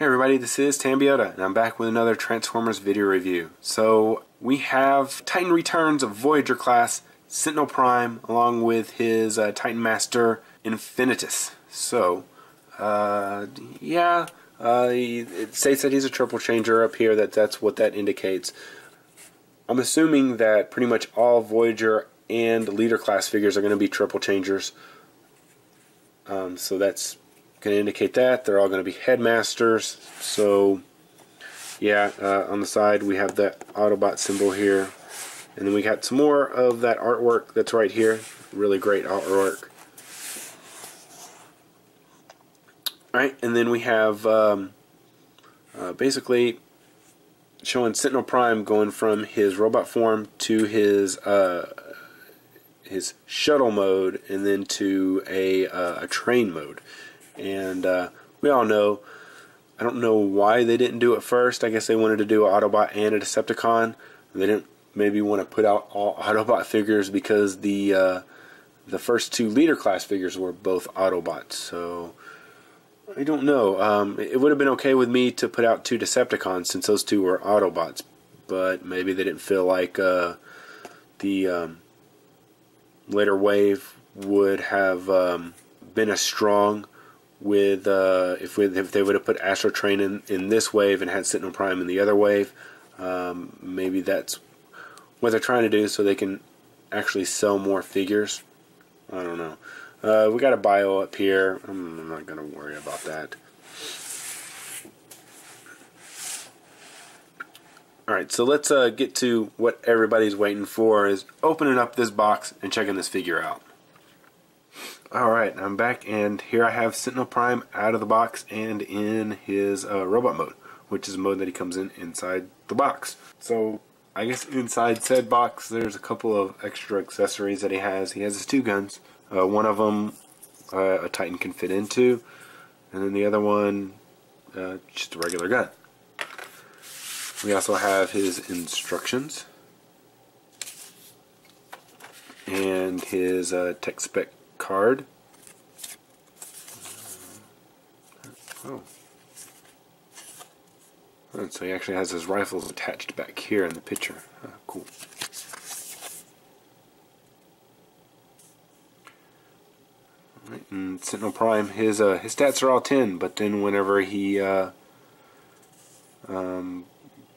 Hey everybody, this is Tambiota, and I'm back with another Transformers video review. So, we have Titan Returns of Voyager class, Sentinel Prime, along with his Titan Master, Infinitus. So, it states that he's a triple changer up here, that's what that indicates. I'm assuming that pretty much all Voyager and Leader class figures are going to be triple changers. So that's going to indicate that they're all going to be headmasters. So yeah, on the side we have that Autobot symbol here, and then we got some more of that artwork that's right here. Really great artwork. Alright, and then we have basically showing Sentinel Prime going from his robot form to his shuttle mode, and then to a train mode. And we all know, I don't know why they didn't do it first. I guess they wanted to do an Autobot and a Decepticon. They didn't maybe want to put out all Autobot figures because the first two Leader class figures were both Autobots. So I don't know. It would have been okay with me to put out two Decepticons since those two were Autobots, but maybe they didn't feel like the later wave would have been as strong with if they would have put Astro Train in this wave and had Sentinel Prime in the other wave. Maybe that's what they're trying to do so they can actually sell more figures. I don't know. We got a bio up here. I'm not going to worry about that. Alright, so let's get to what everybody's waiting for, is opening up this box and checking this figure out. Alright, I'm back, and here I have Sentinel Prime out of the box and in his robot mode, which is a mode that he comes in inside the box. So, I guess inside said box there's a couple of extra accessories that he has. He has his two guns. One of them a Titan can fit into, and then the other one just a regular gun. We also have his instructions and his tech spec card. Oh. And so he actually has his rifles attached back here in the picture. Cool. Right, and Sentinel Prime, his stats are all 10, but then whenever he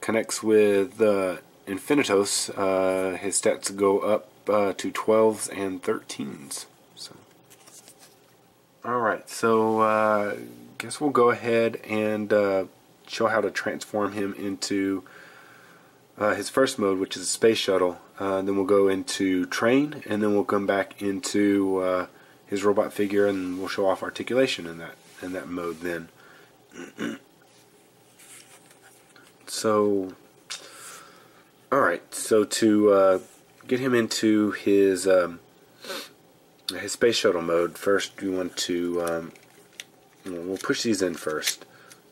connects with Infinitus, his stats go up to 12s and 13s. So, alright, so guess we'll go ahead and show how to transform him into his first mode, which is a space shuttle. Then we'll go into train, and then we'll come back into his robot figure, and we'll show off articulation in that mode then. So, alright, so to get him into his space shuttle mode, first we want to, we'll push these in first.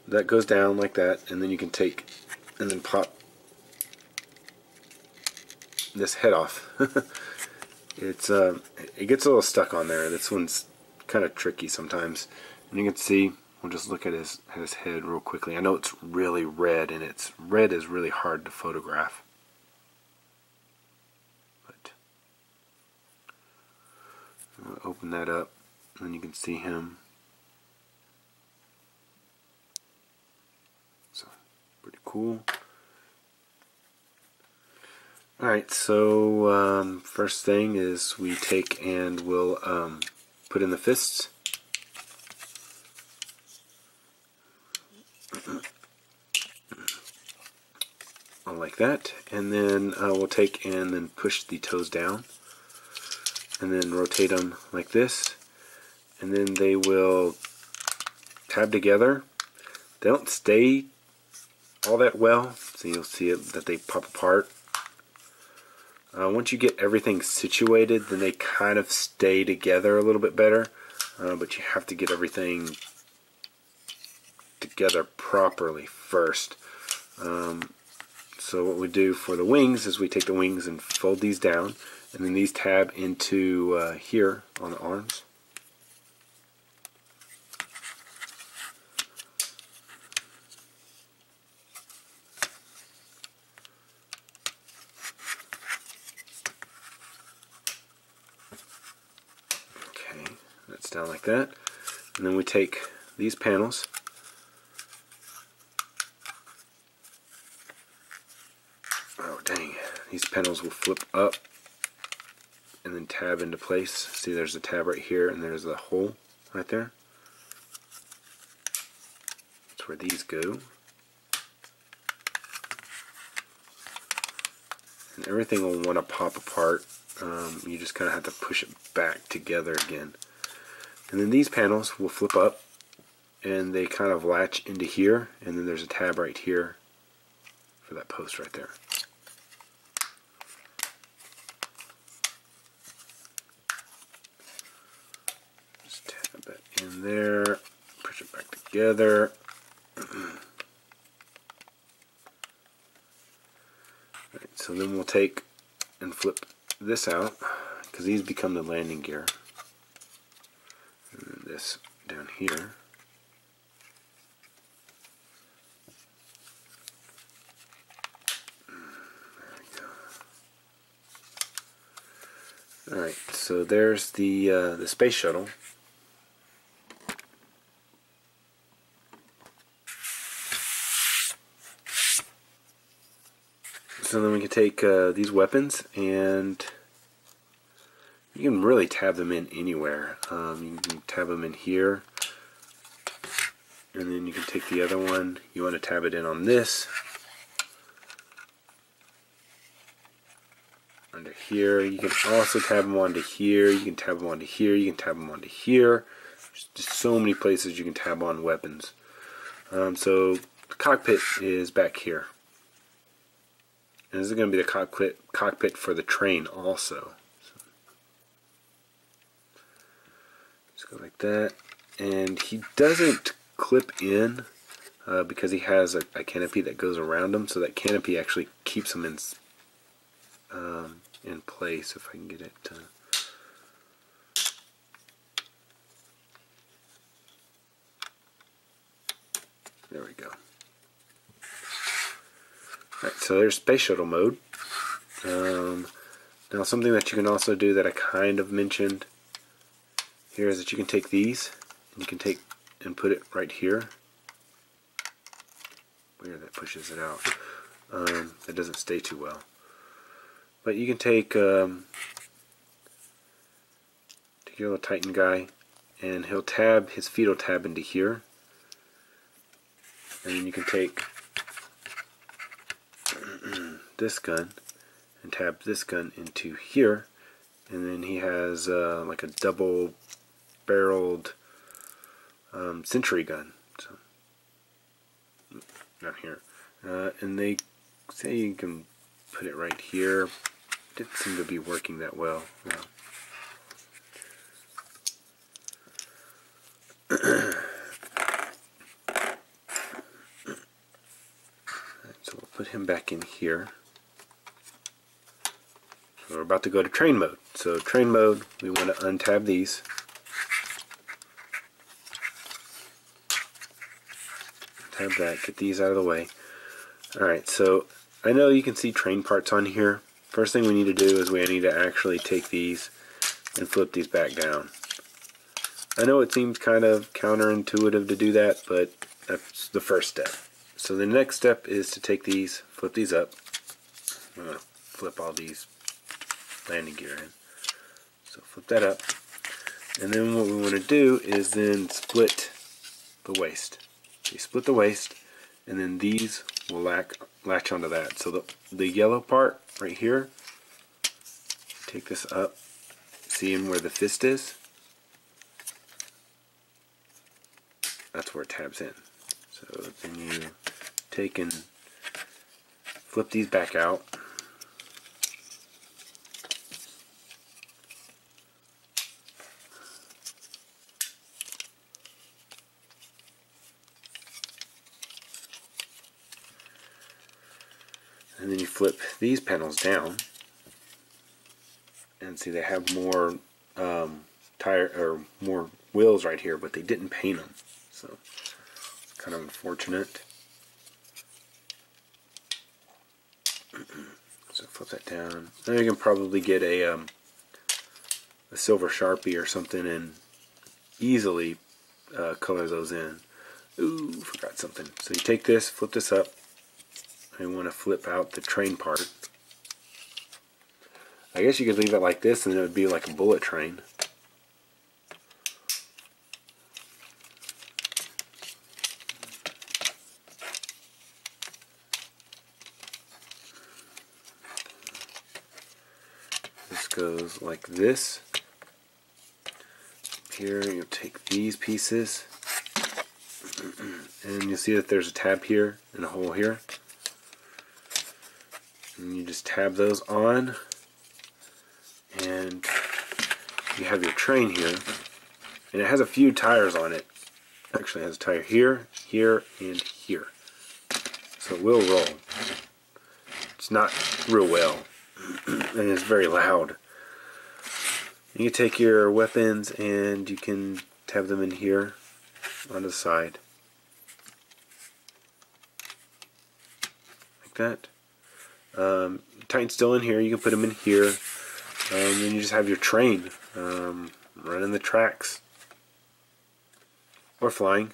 That goes down like that, and then you can take and then pop this head off. It gets a little stuck on there. This one's kind of tricky sometimes. And you can see, we'll just look at his head real quickly. I know it's really red, and red is really hard to photograph. But I'll open that up, and you can see him. So, pretty cool. Alright, so first thing is we take and we'll put in the fists. Like that, and then we'll take and then push the toes down, and then rotate them like this, and then they will tab together. They don't stay all that well, so you'll see it, that they pop apart. Once you get everything situated, then they kind of stay together a little bit better, but you have to get everything together properly first. So what we do for the wings is we take the wings and fold these down, and then these tab into here on the arms. down like that. And then we take these panels, oh dang, these panels will flip up and then tab into place. See, there's a tab right here and there's a hole right there. That's where these go. And everything will want to pop apart. You just kind of have to push it back together again. And then these panels will flip up and they kind of latch into here, and then there's a tab right here for that post right there. Just tab it in there, push it back together. Right, so then we'll take and flip this out, because these become the landing gear. And then this down here. Alright, so there's the space shuttle. So then we can take these weapons, and you can really tab them in anywhere. You can tab them in here, and then you can take the other one. You want to tab it in on this. Under here, you can also tab them onto here, you can tab them onto here, you can tab them onto here. There's just so many places you can tab on weapons. So the cockpit is back here. And this is going to be the cockpit for the train also. So, just go like that. And he doesn't clip in because he has a canopy that goes around him, so that canopy actually keeps him in place, if I can get it. There we go. Alright, so there's space shuttle mode. Now something that you can also do that I kind of mentioned here is that you can take these and you can take and put it right here. Weird, that pushes it out. That doesn't stay too well. But you can take your little Titan guy, and he'll tab, his feet will tab into here. And then you can take this gun and tab this gun into here. And then he has like a double barreled sentry gun. So, down here. And they say you can put it right here. Didn't seem to be working that well. No. So we'll put him back in here. So we're about to go to train mode. So train mode, we want to untab these. Tab that, get these out of the way. Alright, so I know you can see train parts on here. First thing we need to do is we need to actually take these and flip these back down. I know it seems kind of counterintuitive to do that, but that's the first step. So the next step is to take these, flip these up. I'm going to flip all these landing gear in. So flip that up. And then what we want to do is then split the waist. So you split the waist, and then these will latch onto that. So the yellow part right here, take this up, seeing where the fist is, that's where it tabs in. So then you take and flip these back out. And then you flip these panels down, and see they have more more wheels right here, but they didn't paint them, so it's kind of unfortunate. So flip that down. Then you can probably get a silver Sharpie or something and easily color those in. Ooh, forgot something. So you take this, flip this up. I want to flip out the train part. I guess you could leave it like this and it would be like a bullet train. This goes like this. Here you'll take these pieces and you'll see that there's a tab here and a hole here. And you just tab those on, and you have your train here, and it has a few tires on it. Actually, it has a tire here, here, and here. So it will roll. It's not real well, and it's very loud. You can take your weapons and you can tab them in here on the side. Like that. Titan's still in here, you can put them in here. And you just have your train running the tracks. Or flying.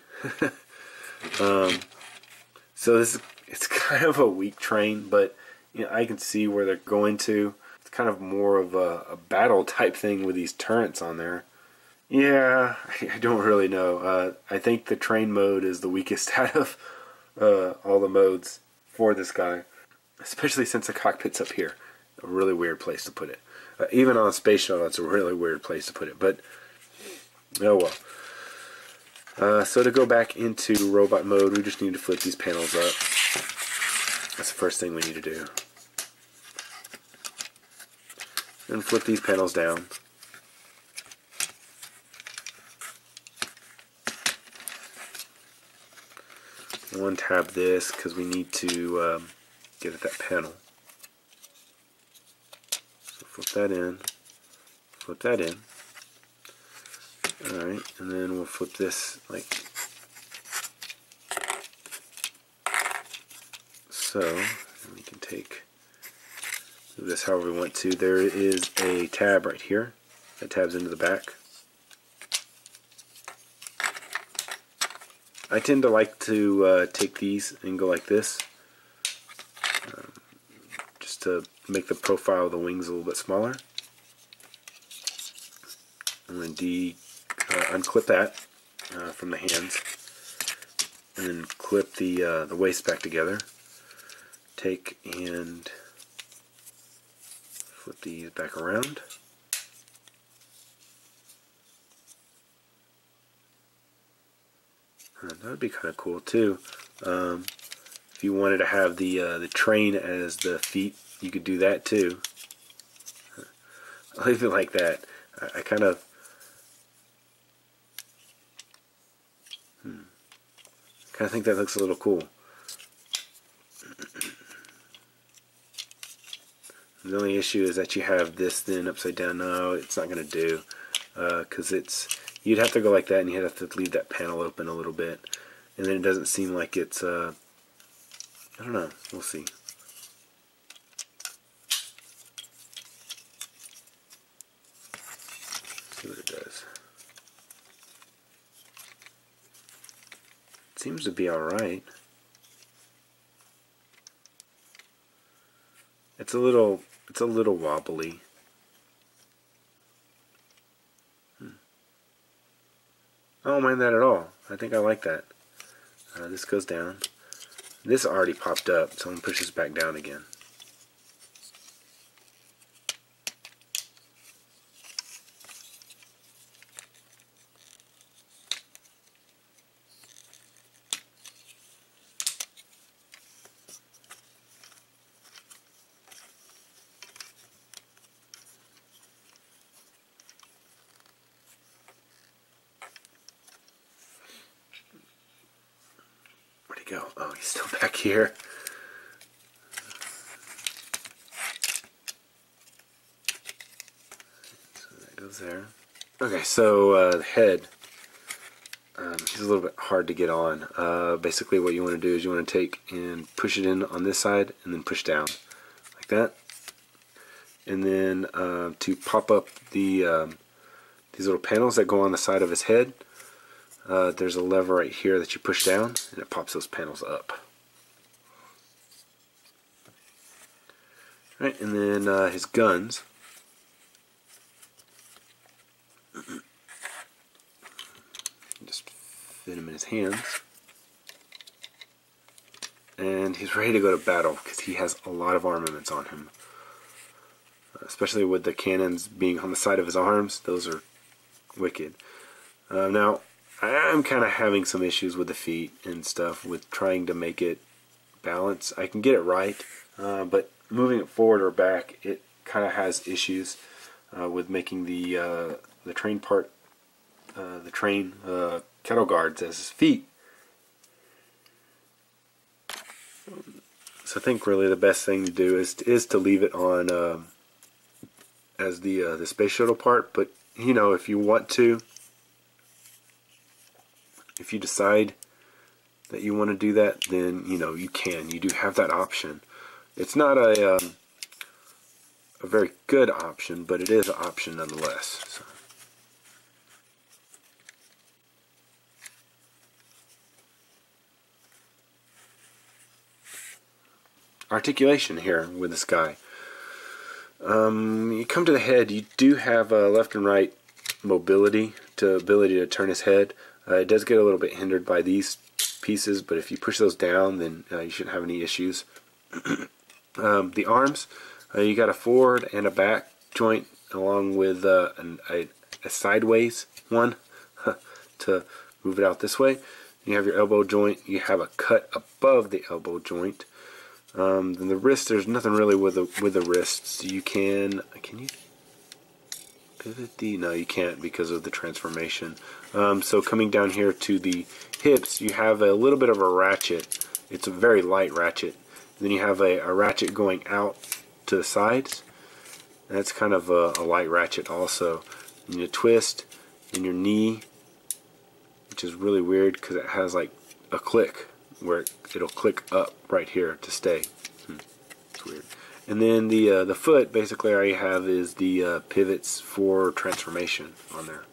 So it's kind of a weak train, but you know, I can see where they're going to. It's kind of more of a battle type thing with these turrets on there. Yeah, I don't really know. I think the train mode is the weakest out of all the modes for this guy. Especially since the cockpit's up here. A really weird place to put it. Even on a space shuttle, it's a really weird place to put it. But, oh well. So to go back into robot mode, we just need to flip these panels up. That's the first thing we need to do. And flip these panels down. We'll untab this because we need to get at that panel. So flip that in. Flip that in. Alright, and then we'll flip this like so. And we can move this however we want to. There is a tab right here that tabs into the back. I tend to like to take these and go like this, just to make the profile of the wings a little bit smaller. I'm going to unclip that from the hands, and then clip the waist back together. Take and flip these back around. That would be kind of cool too. If you wanted to have the train as the feet, you could do that too. I'll leave it like that. I kind of think that looks a little cool. The only issue is that you have this then upside down. No, it's not going to do, because you'd have to go like that, and you'd have to leave that panel open a little bit, and then it doesn't seem like it's I don't know, we'll see. See what it does. It seems to be alright. It's a little wobbly. I don't mind that at all. I think I like that. This goes down. This already popped up, so I'm going to push this back down again. Go. Oh, he's still back here. So that goes there. Okay, so the head, he's a little bit hard to get on. Basically what you want to do is you want to take and push it in on this side and then push down like that. And then to pop up the these little panels that go on the side of his head. There's a lever right here that you push down, and it pops those panels up. Right, and then his guns. Just fit him in his hands. And he's ready to go to battle because he has a lot of armaments on him. Especially with the cannons being on the side of his arms. Those are wicked. Now, I'm kind of having some issues with the feet and stuff with trying to make it balance. I can get it right, but moving it forward or back, it kind of has issues with making the train part, the train kettle guards as his feet. So I think really the best thing to do is to leave it on as the space shuttle part. But you know, if you want to, if you decide that you want to do that, then you know you can. You do have that option. It's not a very good option, but it is an option nonetheless. So. Articulation here with this guy. You come to the head, you do have left and right mobility, ability to turn his head. It does get a little bit hindered by these pieces, but if you push those down, then you shouldn't have any issues. The arms, you got a forward and a back joint, along with a sideways one to move it out this way. You have your elbow joint. You have a cut above the elbow joint. Then the wrist, there's nothing really with the wrists. You can you pivot the? No, you can't because of the transformation. So coming down here to the hips, you have a little bit of a ratchet. It's a very light ratchet. And then you have a ratchet going out to the sides. That's kind of a light ratchet also. And you twist in your knee, which is really weird because it has like a click where it'll click up right here to stay. It's weird. And then the foot, basically all you have is the pivots for transformation on there.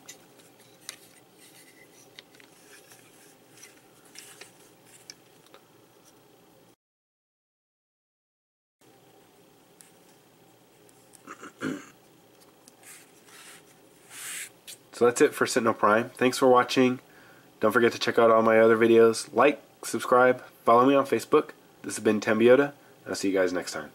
So that's it for Sentinel Prime. Thanks for watching. Don't forget to check out all my other videos. Like, subscribe, follow me on Facebook. This has been Tembiota. I'll see you guys next time.